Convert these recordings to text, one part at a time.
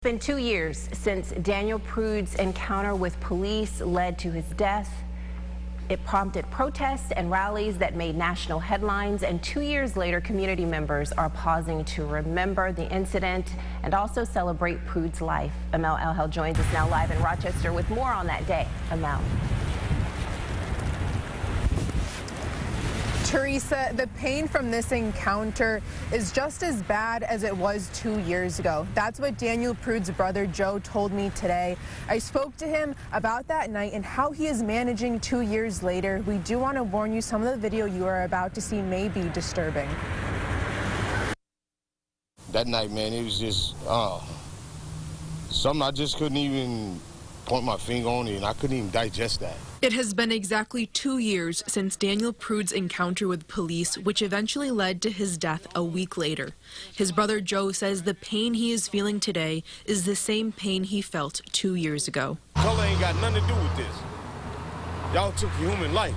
It's been 2 years since Daniel Prude's encounter with police led to his death. It prompted protests and rallies that made national headlines, and 2 years later, community members are pausing to remember the incident and also celebrate Prude's life. Amel Elhel joins us now live in Rochester with more on that day. Amel. Teresa, the pain from this encounter is just as bad as it was 2 years ago. That's what Daniel Prude's brother Joe told me today. I spoke to him about that night and how he is managing 2 years later. We do want to warn you, some of the video you are about to see may be disturbing. That night, man, it was just something I just couldn't even point my finger on it, and I couldn't even digest that. It has been exactly 2 years since Daniel Prude's encounter with police, which eventually led to his death a week later. His brother Joe says the pain he is feeling today is the same pain he felt 2 years ago. Color ain't got nothing to do with this. Y'all took human life.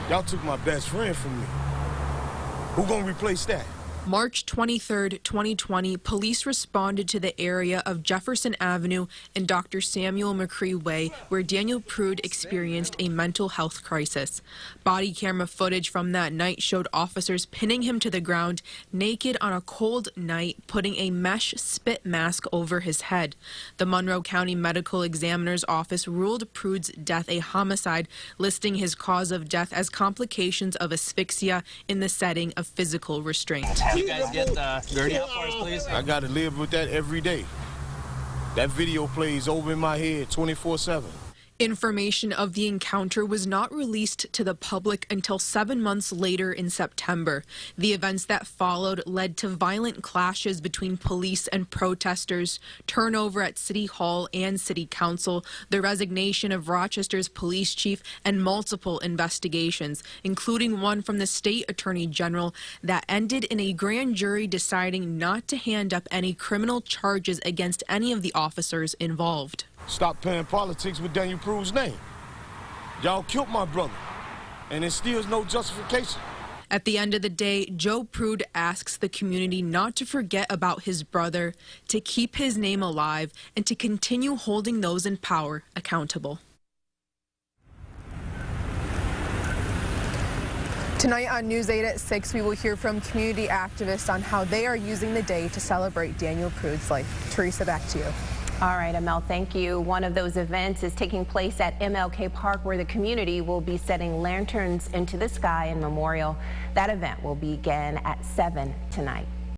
Y'all took my best friend from me. Who gonna replace that? March 23, 2020, police responded to the area of Jefferson Avenue and Dr. Samuel McCree Way, where Daniel Prude experienced a mental health crisis. Body camera footage from that night showed officers pinning him to the ground, naked on a cold night, putting a mesh spit mask over his head. The Monroe County Medical Examiner's Office ruled Prude's death a homicide, listing his cause of death as complications of asphyxia in the setting of physical restraint. Can you guys get dirty out for us, please? I gotta live with that every day. That video plays over in my head 24/7. Information of the encounter was not released to the public until 7 months later in September. The events that followed led to violent clashes between police and protesters, turnover at City Hall and City Council, the resignation of Rochester's police chief, and multiple investigations, including one from the state attorney general that ended in a grand jury deciding not to hand up any criminal charges against any of the officers involved. Stop playing politics with Daniel Prude's name. Y'all killed my brother, and it still is no justification. At the end of the day, Joe Prude asks the community not to forget about his brother, to keep his name alive, and to continue holding those in power accountable. Tonight on News 8 at 6, we will hear from community activists on how they are using the day to celebrate Daniel Prude's life. Teresa, back to you. All right, Amel, thank you. One of those events is taking place at MLK Park, where the community will be setting lanterns into the sky in memorial. That event will begin at 7 tonight.